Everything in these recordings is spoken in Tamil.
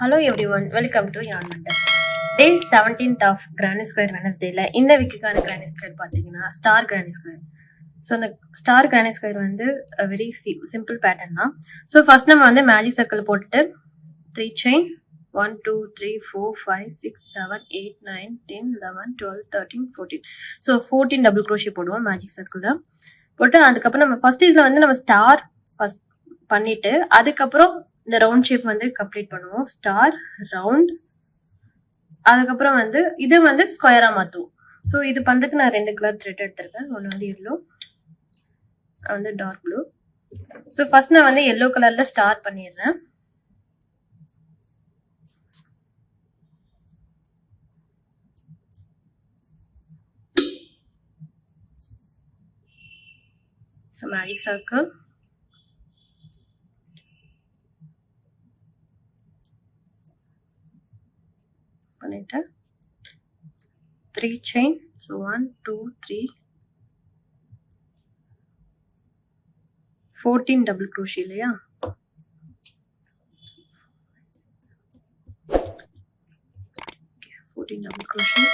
Hello everyone, welcome to Yarn Wonder. Day 17th of Granny Square Wednesday. இந்த வீக்குக்கான Granny Square பார்த்தீங்கன்னா ஸ்டார் Granny Square. ஸோ அந்த ஸ்டார் Granny Square வந்து வெரி சிம்பிள் பேட்டர்ன் தான். ஸோ ஃபர்ஸ்ட் நம்ம வந்து மேஜிக் சர்க்கிள் போட்டுட்டு 3 செயின் 1 2 3 4 5 6 7 8 9 10 11 12 13 14. ஸோ 14 டபுள் க்ரோஷே போடுவோம் மேஜிக் சர்க்கிளில் போட்டு அதுக்கப்புறம் நம்ம ஃபர்ஸ்ட் இதில் வந்து நம்ம ஸ்டார் ஃபர்ஸ்ட் பண்ணிட்டு அதுக்கப்புறம் இந்த ரவுண்ட் ஷேப் வந்து கம்ப்ளீட் பண்ணுவோம். ஸ்டார் ரவுண்ட் அதுக்கப்புறம் வந்து இது வந்து ஸ்கொயரா மாத்துவோம். ஸோ இது பண்றதுக்கு நான் 2 கலர் த்ரெட் எடுத்திருக்கேன். ஒன்று வந்து எல்லோ வந்து டார்க் ப்ளூ. ஸோ ஃபர்ஸ்ட் நான் வந்து எல்லோ கலர்ல ஸ்டார் பண்ணிடுறேன். ஸோ மேஜிக் சர்க்கிள் பண்ணிட்டு 3 செயின். ஸோ 1 2 3 14 டபுள் க்ரோஷே இல்லையா? Okay, 14 double crochet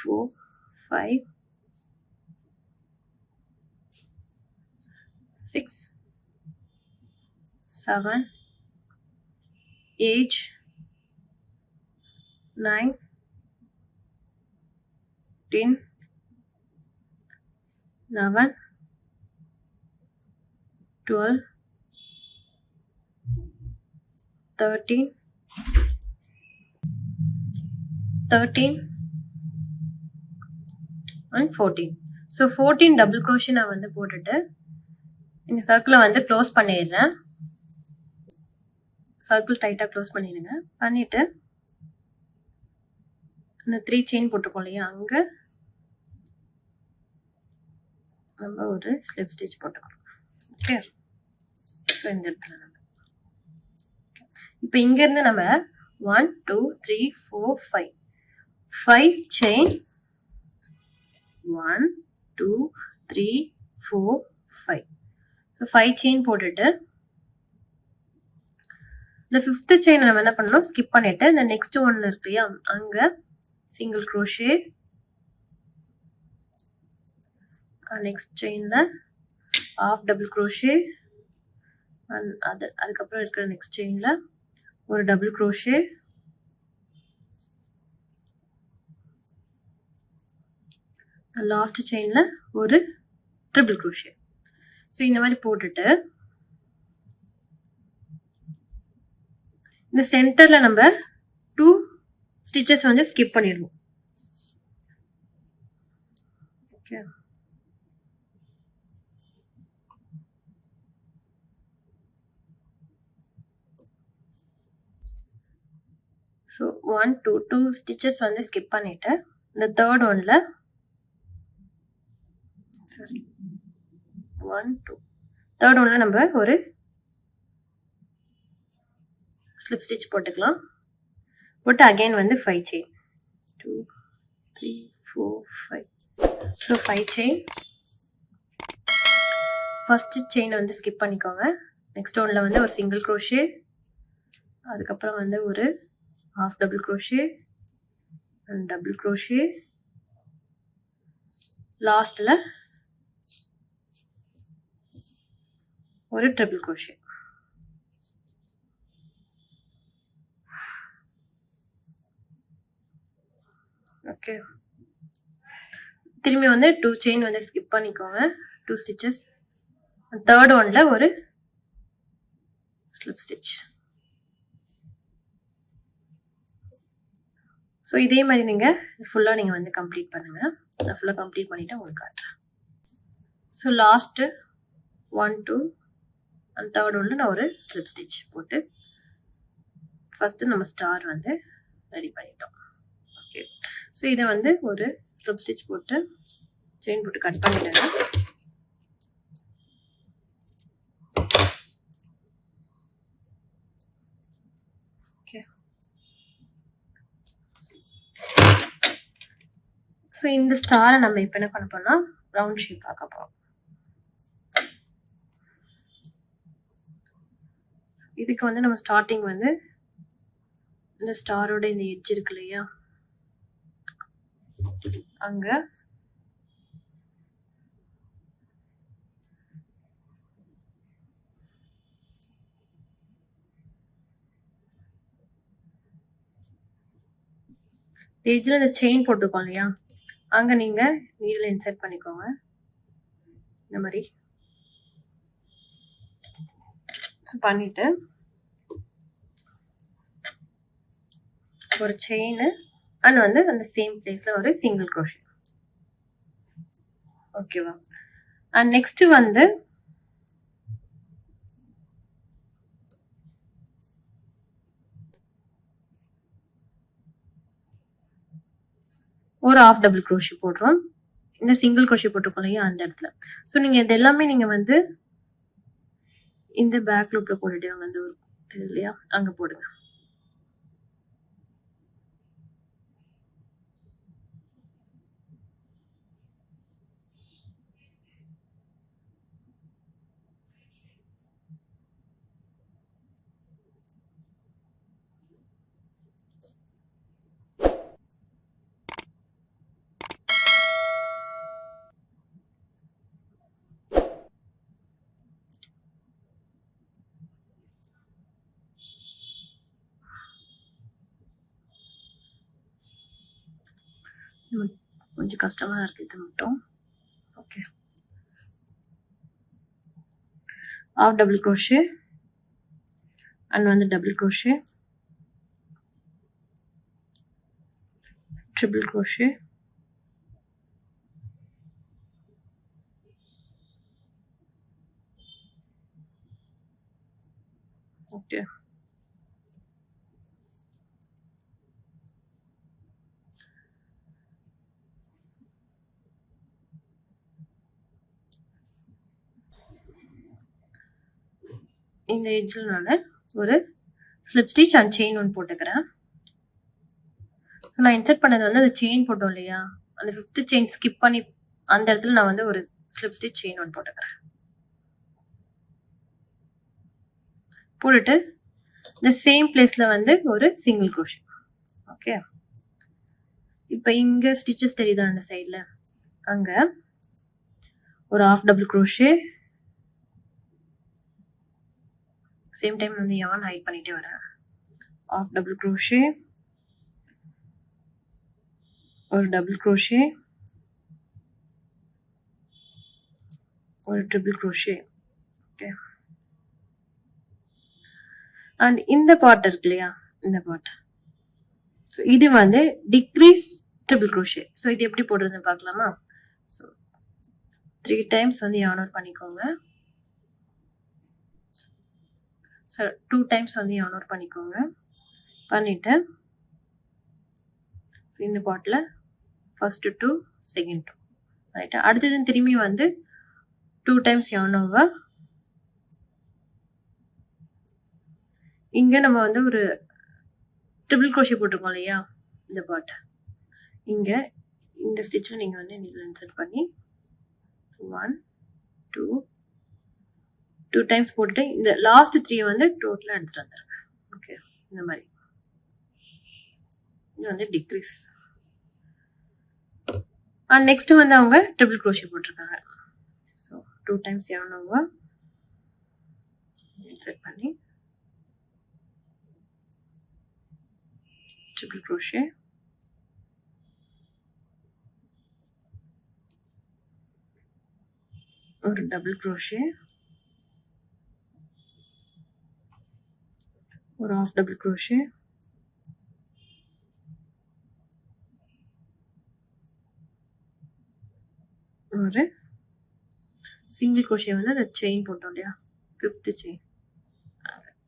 four 5 6 7 8 9 10 11 12 13 and 14. So 14 double crochet நான் வந்து போட்டுட்டு இந்த சர்க்கிளை வந்து க்ளோஸ் பண்ணிடுறேன். சர்க்கிள் டைட்டாக க்ளோஸ் பண்ணிடுங்க. பண்ணிட்டு இந்த 3 செயின் போட்டிருக்கோம் இல்லையா, அங்கே நம்ம ஒரு ஸ்லிப் ஸ்டிச் போட்டுக்கணும். ஓகே, ஸோ இந்த இடத்துல நம்ம இப்போ இங்கேருந்து நம்ம 1 2 3 4 5 5 செயின் 1 2 3 4 5. ஸோ 5 செயின் போட்டுட்டு இந்த 5th செயின் நம்ம என்ன பண்ணணும், ஸ்கிப் பண்ணிட்டு இந்த நெக்ஸ்ட் ஒன்ல இருக்கு இல்லையா, அங்க சிங்கிள் க்ரோஷே, நெக்ஸ்ட் செயின்ல ஹாஃப் டபுள் க்ரோஷே, அதுக்கப்புறம் இருக்கிற நெக்ஸ்ட் செயின்ல ஒரு டபுள் க்ரோஷே, லாஸ்ட் செயின்ல ஒரு ட்ரிபிள் க்ரோஷே. ஸோ இந்த மாதிரி போட்டுட்டு இந்த சென்டர்ல நம்ம 2 ஸ்டிச்சஸ் வந்து ஸ்கிப் பண்ணிடுவோம். ஓகே, ஸோ 1 2 ஸ்டிச்சஸ் வந்து ஸ்கிப் பண்ணிட்டு இந்த தேர்ட் ஒன்ல சாரி 1 2 தேர்ட் ஒன்ல நம்ம ஒரு ஸ்லிப் ஸ்டிச் போட்டுக்கலாம். போட்டு அகைன் வந்து 5 செயின் 2 3 4 5. ஸோ 5 செயின் ஃபர்ஸ்ட் செயினை வந்து ஸ்கிப் பண்ணிக்கோங்க. நெக்ஸ்ட் ஒன்ல வந்து ஒரு சிங்கிள் க்ரோஷே, அதுக்கப்புறம் வந்து ஒரு half double crochet and double crochet, லாஸ்ட்ல ஒரு ட்ரிபிள் க்ரோஷே. ஓகே, திரும்பி வந்து 2 செயின் வந்து ஸ்கிப் பண்ணிக்கோங்க, 2 ஸ்டிச்சஸ், தேர்ட் ஒன்ல ஒரு ஸ்லிப் ஸ்டிச். ஸோ இதே மாதிரி நீங்கள் ஃபுல்லாக நீங்கள் வந்து கம்ப்ளீட் பண்ணுங்கள். நான் ஃபுல்லாக கம்ப்ளீட் பண்ணிவிட்டு உங்களுக்கு காட்டுறேன். ஸோ லாஸ்ட்டு 1 2 அண்ட் தேர்ட் ஒன்ல நான் ஒரு ஸ்லிப் ஸ்டிச் போட்டு ஃபஸ்ட்டு நம்ம ஸ்டார் வந்து ரெடி பண்ணிட்டோம். ஓகே, ஸோ இதை வந்து ஒரு ஸ்லிப் ஸ்டிச் போட்டு செயின் போட்டு கட் பண்ணிடுங்க. ஓகே, ஸோ இந்த ஸ்டாரை நம்ம இப்போ என்ன பண்ண போனால் ரவுண்ட் ஷேப் பார்க்க போகிறோம். இதுக்கு வந்து நம்ம ஸ்டார்டிங் வந்து இந்த ஸ்டாரோட இந்த எட்ஜ் இருக்கு இல்லையா, அங்க எட்ஜில் இந்த செயின் போட்டுக்கோம் இல்லையா, அங்கே நீங்கள் நீடில் இன்சர்ட் பண்ணிக்கோங்க. இந்த மாதிரி பண்ணிட்டு ஒரு செயின் அண்ட் வந்து அந்த சேம் பிளேஸ்ல ஒரு சிங்கிள் crochet. ஓகேவா? அண்ட் நெக்ஸ்ட் வந்து ஒரு half double crochet போடுறோம். இந்த சிங்கிள் crochet போட்டிருக்கோம் இல்லையா அந்த இடத்துல. ஸோ நீங்கள் இது எல்லாமே நீங்கள் வந்து இந்த பேக் லூப்ல போட்டுட்டு வாங்க. அந்த ஒரு தெரியுது இல்லையா, அங்கே போடுங்க. கொஞ்சம் கஷ்டமா தான் இருக்கு இது மட்டும். Okay, half double crochet and வந்து double crochet, triple crochet, okay. இந்த எட்ஜில் நான் ஒரு ஸ்லிப் ஸ்டிச் அண்ட் செயின் ஒன்று போட்டுக்கிறேன். நான் இன்சர்ட் பண்ணது வந்து அந்த செயின் போட்டோம் இல்லையா, அந்த 5th செயின் ஸ்கிப் பண்ணி அந்த இடத்துல நான் வந்து ஒரு ஸ்லிப் ஸ்டிச் செயின் ஒன்று போட்டுக்கிறேன். போட்டுட்டு இந்த சேம் பிளேஸ்ல வந்து ஒரு சிங்கிள் crochet. ஓகே, இப்போ இங்க ஸ்டிச்சஸ் தெரியுதா அந்த சைடில், அங்க ஒரு half double crochet, same time வந்து yarn ஹைட் பண்ணிட்டே வரேன். half double crochet, ஒரு double crochet, ஒரு triple crochet. ஓகே, அண்ட் இந்த பார்ட் இருக்கு இல்லையா, இந்த பார்ட், ஸோ இது வந்து டிக்ரீஸ் triple crochet. ஸோ இது எப்படி போடுறதுன்னு பார்க்கலாமா? ஸோ 3 times வந்து yarn out பண்ணிக்கோங்க. ஸோ 2 times வந்து yarn out பண்ணிக்கோங்க. பண்ணிட்டு இந்த பார்ட்டில் ஃபர்ஸ்ட் 2, செகண்ட் 2, ரைட்டா? அடுத்தது திரும்பி வந்து 2 times yarn over. இங்கே நம்ம வந்து ஒரு ட்ரிபிள் crochet போட்டிருக்கோம் இல்லையா, இந்த பார்ட், இங்கே இந்த ஸ்டிச்சில் நீங்கள் வந்து நீடில் இன்சர்ட் பண்ணி 1, 2 times போட்டுட்டு இந்த லாஸ்ட் 3 வந்து டோட்டலாக எடுத்துகிட்டு வந்துடுங்க. ஓகே, இந்த மாதிரி இது வந்து டிக்ரீஸ். அண்ட் நெக்ஸ்ட் வந்து அவங்க ட்ரிபிள் crochet போட்டிருக்காங்க. So 2 times yarn over, insert பண்ணி triple crochet, ஒரு double crochet, ஒரு half double crochet, ஒரு சிங்கிள் crochet வந்து அந்த செயின் போட்டோம் இல்லையா, 5th செயின்,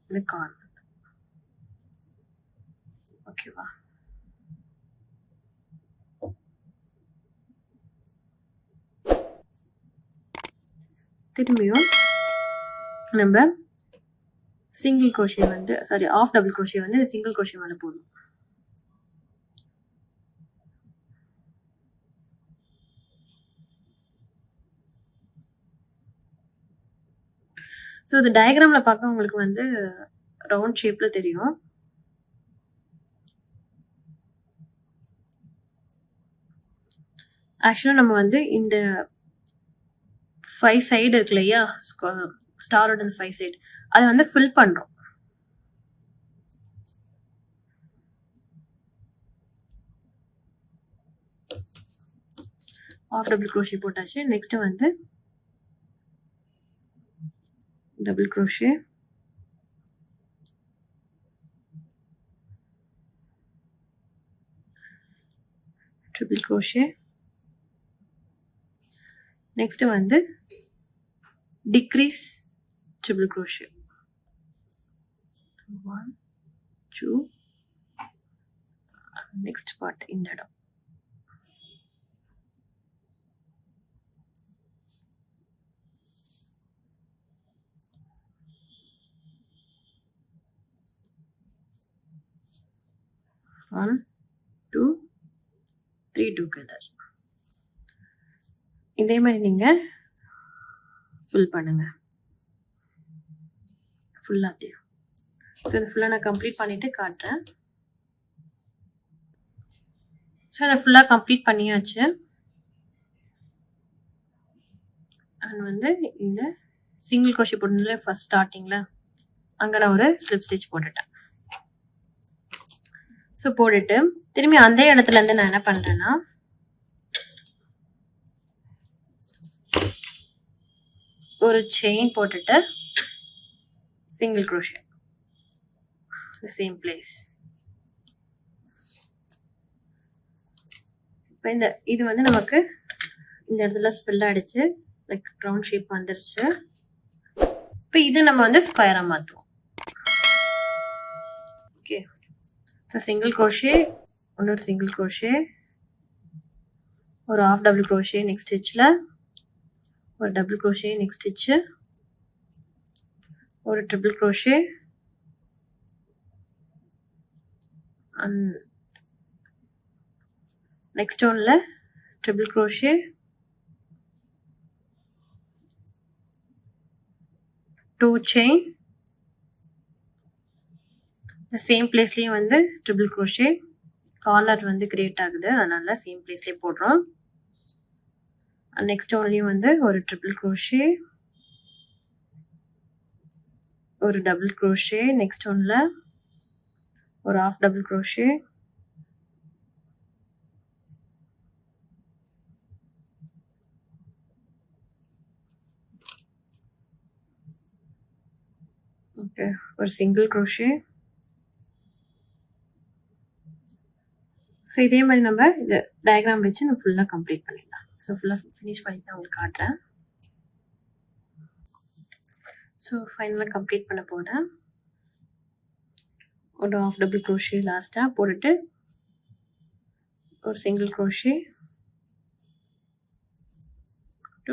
இந்த கார்னர். ஓகேவா? திரும்பியும் நம்ம சிங்கிள் crochet வந்து half double crochet வந்து சிங்கிள் crochet மேலே போடணும். ஸோ இது டயக்ராமில் பார்க்க உங்களுக்கு வந்து ரவுண்ட் ஷேப்பில் தெரியும். ஆக்சுவலாக நம்ம வந்து இந்த 5 சைடு இருக்கு இல்லையா, ஸ்டாரோட இந்த 5 சைடு அதை வந்து ஃபில் பண்ணுறோம். ஆஃப் டபுள் க்ரோஷே போட்டாச்சு. நெக்ஸ்ட் வந்து double crochet, triple crochet, next வந்து decrease triple crochet. 1 2 next part இந்த இடம். One, 2, 3 together. இதே மாதிரி நீங்க ஃபில் பண்ணுங்க ஃபுல்லாத்தையும். ஸோ இது ஃபுல்லாக நான் கம்ப்ளீட் பண்ணிட்டு காட்டுறேன். ஸோ அதை ஃபுல்லாக கம்ப்ளீட் பண்ணியாச்சு. அண்ட் வந்து இந்த சிங்கிள் க்ரோஷே போட்டதுல ஃபர்ஸ்ட் ஸ்டார்டிங்கில் அங்கே நான் ஒரு ஸ்லிப் ஸ்டிச் போட்டுட்டேன். ஸோ போட்டுட்டு திரும்பி அந்த இடத்துல இருந்து நான் என்ன பண்றேன்னா ஒரு செயின் போட்டுட்டு single crochet the same place. இப்போ இது வந்து நமக்கு இந்த இடத்துல ஸ்பில் ஆயிடுச்சு, லைக் ரவுண்ட் ஷேப் வந்துருச்சு. இப்போ இது நம்ம வந்து ஸ்கொயரா மாற்றுவோம். ஓகே, ஸோ சிங்கிள் க்ரோஷே, இன்னொரு சிங்கிள் க்ரோஷே, ஒரு ஆஃப் டபுள் க்ரோஷே நெக்ஸ்ட் ஸ்டிச்சில், ஒரு டபுள் க்ரோஷே நெக்ஸ்ட் ஸ்டிச்சு, ஒரு ட்ரிபிள் க்ரோஷே, நெக்ஸ்ட் ஒன்ல ட்ரிபிள் க்ரோஷே, 2 செயின், இந்த சேம் பிளேஸ்லயும் வந்து ட்ரிபிள் க்ரோஷே, கார்னர் வந்து கிரியேட் ஆகுது அதனால சேம் பிளேஸ்லயே போடுறோம். நெக்ஸ்ட் ஒன்லயும் வந்து ஒரு ட்ரிபிள் க்ரோஷே, ஒரு டபுள் க்ரோஷே, நெக்ஸ்ட் ஒன்ல ஒரு ஆஃப் டபுள் க்ரோஷே, ஓகே, ஒரு சிங்கிள் க்ரோஷே. ஸோ இதே மாதிரி நம்ம இது டயக்ராம் வச்சு நம்ம ஃபுல்லாக கம்ப்ளீட் பண்ணிடலாம். ஸோ ஃபுல்லாக ஃபினிஷ் பண்ணி தான் உங்களுக்கு காட்டுறேன். ஸோ ஃபைனலாக கம்ப்ளீட் பண்ண போகிறேன். ஒரு ஆஃப் டபுள் க்ரோஷே லாஸ்ட்டாக போட்டுட்டு ஒரு சிங்கிள் க்ரோஷே,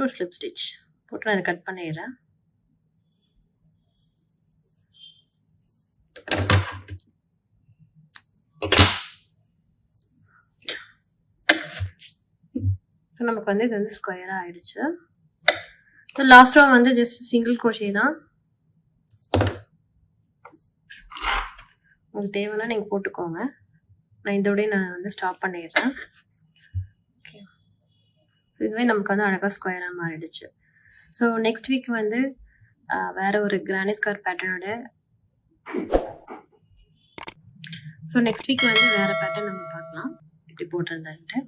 ஒரு ஸ்லிப் ஸ்டிச் போட்டு நான் இதை கட் பண்ணிடுறேன். ஸோ நமக்கு வந்து இது வந்து ஸ்கொயராக ஆயிடுச்சு. ஸோ லாஸ்ட் ஒன் வந்து ஜஸ்ட் சிங்கிள் க்ரோஷே தான். உங்களுக்கு தேவைன்னா நீங்கள் போட்டுக்கோங்க. நான் இதோடய நான் வந்து ஸ்டாப் பண்ணிடுறேன். ஓகே, ஸோ இதுவே நமக்கு வந்து அழகாக ஸ்கொயராக மாறிடுச்சு. ஸோ நெக்ஸ்ட் வீக் வந்து வேறு ஒரு கிரானி ஸ்கொயர் பேட்டர்னோட ஸோ நெக்ஸ்ட் வீக் வந்து வேறு பேட்டர்ன் நம்ம பார்க்கலாம் எப்படி போட்டிருந்தான்ட்டு.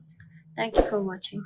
தேங்க்யூ ஃபார் வாட்சிங்.